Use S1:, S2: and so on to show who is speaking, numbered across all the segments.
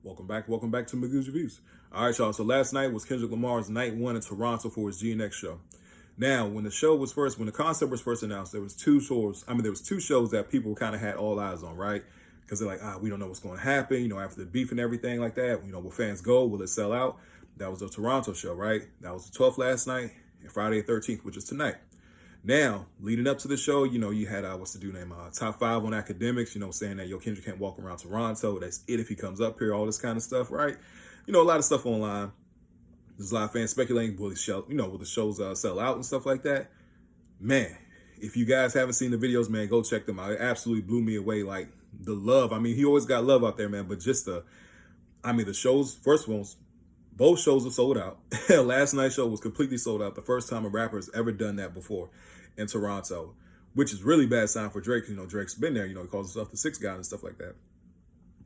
S1: Welcome back to Magoo's Reviews. All right, y'all. So last night was Kendrick Lamar's night one in Toronto for his GNX show. Now, when the concept was first announced, there was two shows. There was two shows that people kind of had all eyes on, right? Because they're like, we don't know what's going to happen. After the beef and everything like that. Will fans go? Will it sell out? That was the Toronto show, right? That was the 12th last night, and Friday the 13th, which is tonight. Now, leading up to the show, you had what's the dude name? Top 5 on academics, saying that Kendrick can't walk around Toronto. That's it if he comes up here, all this kind of stuff, right? A lot of stuff online. There's a lot of fans speculating, will the shows sell out and stuff like that? Man, if you guys haven't seen the videos, man, go check them out. It absolutely blew me away. Like the love. He always got love out there, man. But just the shows, first of all, both shows are sold out. Last night's show was completely sold out. The first time a rapper has ever done that before in Toronto, which is really bad sign for Drake. Drake's been there. He calls himself the sixth guy and stuff like that.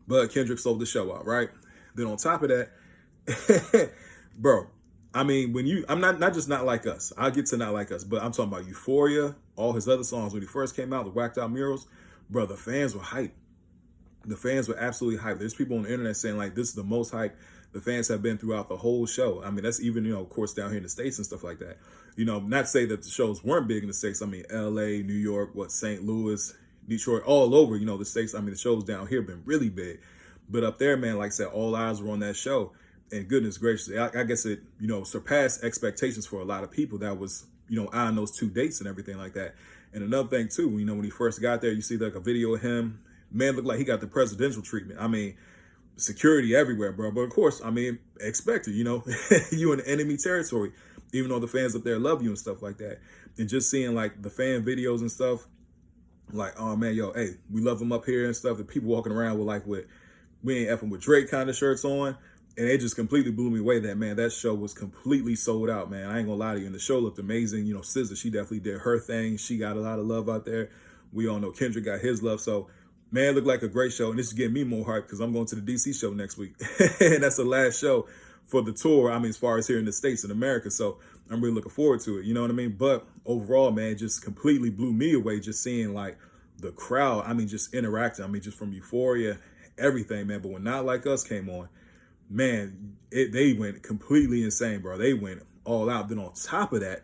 S1: But Kendrick sold the show out, right? Then on top of that, bro, I'm not just Not Like Us. I'll get to Not Like Us, but I'm talking about Euphoria, all his other songs when he first came out, the whacked out murals, bro, the fans were hyped. The fans were absolutely hyped. There's people on the internet saying like this is the most hype the fans have been throughout the whole show. That's even, of course, down here in the States and stuff like that. Not to say that the shows weren't big in the States. LA, New York, St. Louis, Detroit, all over, the States. The shows down here have been really big. But up there, man, like I said, all eyes were on that show. And goodness gracious, I guess it, surpassed expectations for a lot of people that was, on those two dates and everything like that. And another thing too, when he first got there, you see like a video of him, man, looked like he got the presidential treatment. Security everywhere, bro. But of course, expected, you in enemy territory, even though the fans up there love you and stuff like that. And just seeing like the fan videos and stuff, like, oh man, hey, we love him up here and stuff. And people walking around with we ain't effing with Drake kind of shirts on. And it just completely blew me away that, man, that show was completely sold out, man. I ain't gonna lie to you. And the show looked amazing. SZA, she definitely did her thing. She got a lot of love out there. We all know Kendrick got his love. So, man, it looked like a great show. And this is getting me more hyped because I'm going to the DC show next week. And that's the last show for the tour. As far as here in the States in America. So I'm really looking forward to it. You know what I mean? But overall, man, just completely blew me away just seeing like the crowd. Just interacting. Just from Euphoria, everything, man. But when Not Like Us came on, man, they went completely insane, bro. They went all out. Then on top of that,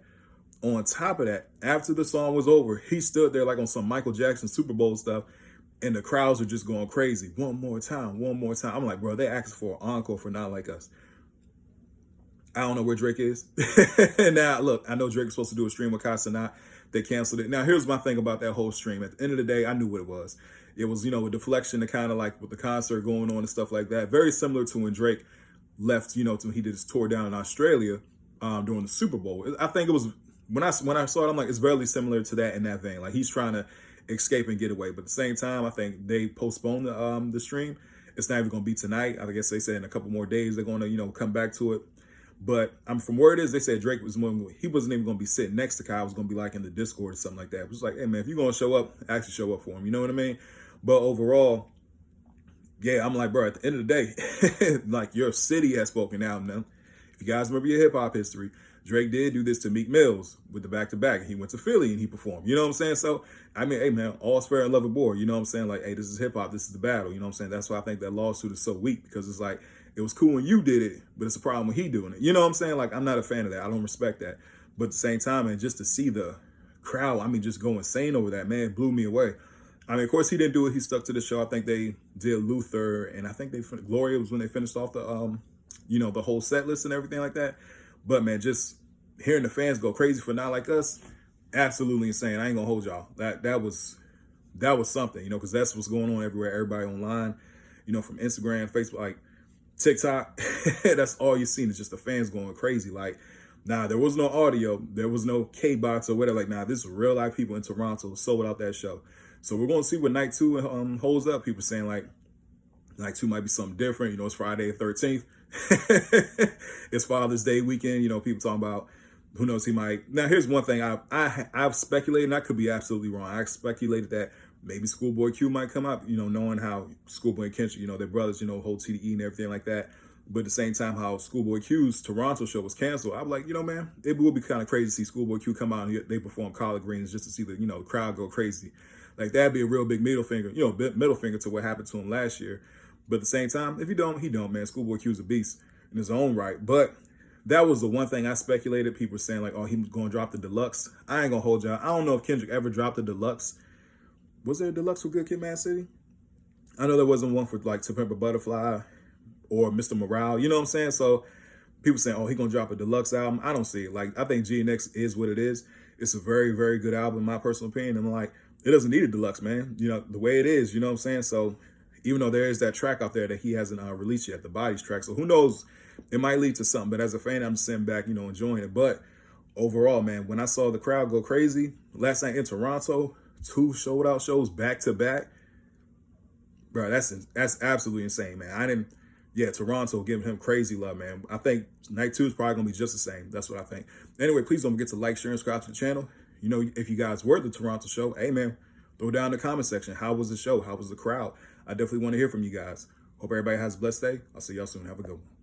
S1: after the song was over, he stood there like on some Michael Jackson Super Bowl stuff, and the crowds are just going crazy. One more time. I'm like, bro, they asking for an encore for Not Like Us. I don't know where Drake is. Now, look, I know Drake was supposed to do a stream with Casanat. They canceled it. Now, here's my thing about that whole stream. At the end of the day, I knew what it was. It was, a deflection to kind of like with the concert going on and stuff like that. Very similar to when Drake left, to when he did his tour down in Australia during the Super Bowl. I think it was, when I saw it, I'm like, it's very similar to that in that vein. Like, he's trying to escape and get away. But at the same time, I think they postponed the stream. It's not even going to be tonight. I guess they said in a couple more days they're going to, come back to it. But from where it is, they said Drake he wasn't even going to be sitting next to Kyle. It was going to be like in the Discord or something like that. It was like, hey, man, if you're going to show up, actually show up for him. You know what I mean? But overall, yeah, I'm like, bro, at the end of the day, like your city has spoken out. Now, if you guys remember your hip hop history, Drake did do this to Meek Mills with the back-to-back. He went to Philly and he performed. You know what I'm saying? So, hey, man, all's fair and love aboard. You know what I'm saying? Like, hey, this is hip-hop. This is the battle. You know what I'm saying? That's why I think that lawsuit is so weak, because it's like, it was cool when you did it, but it's a problem when he doing it. You know what I'm saying? Like, I'm not a fan of that. I don't respect that. But at the same time, man, just to see the crowd, just go insane over that, man, blew me away. Of course, he didn't do it. He stuck to the show. I think they did Luther, and I think Gloria was when they finished off the, the whole set list and everything like that. But, man, just hearing the fans go crazy for Not Like Us, absolutely insane. I ain't gonna hold y'all. That was something, because that's what's going on everywhere. Everybody online, from Instagram, Facebook, like TikTok. That's all you've seen is just the fans going crazy. Like, nah, there was no audio, there was no K-Box or whatever. Like, nah, this is real life people in Toronto sold out that show. So we're going to see what night 2 holds up. People saying like night 2 might be something different. It's Friday the 13th. It's Father's Day weekend. People talking about, who knows, he might. Now, here's one thing I've speculated, and I could be absolutely wrong. I speculated that maybe Schoolboy Q might come up, knowing how Schoolboy and Kendrick, their brothers, hold TDE and everything like that. But at the same time, how Schoolboy Q's Toronto show was canceled, I'm like, man, it would be kind of crazy to see Schoolboy Q come out and they perform Collard Greens just to see the, the crowd go crazy. Like, that'd be a real big middle finger, middle finger to what happened to him last year. But at the same time, if he don't, he don't, man. Schoolboy Q's a beast in his own right. But that was the one thing I speculated. People were saying like, oh, he was going to drop the deluxe. I ain't going to hold y'all. I don't know if Kendrick ever dropped the deluxe. Was there a deluxe for Good Kid, Mad City? I know there wasn't one for like To Pimp a Butterfly or Mr. Morale. You know what I'm saying? So people saying, oh, he going to drop a deluxe album. I don't see it. Like, I think GNX is what it is. It's a very, very good album, in my personal opinion. I'm like, it doesn't need a deluxe, man. You know, the way it is, you know what I'm saying? So even though there is that track out there that he hasn't released yet, the Bodies track. So who knows? It might lead to something. But as a fan, I'm just sitting back, you know, enjoying it. But overall, man, when I saw the crowd go crazy last night in Toronto, 2 sold-out shows back to back, bro, that's absolutely insane, man. Toronto giving him crazy love, man. I think night 2 is probably gonna be just the same. That's what I think. Anyway, please don't forget to like, share, and subscribe to the channel. You know, if you guys were at the Toronto show, hey man, throw down in the comment section. How was the show? How was the crowd? I definitely want to hear from you guys. Hope everybody has a blessed day. I'll see y'all soon. Have a good one.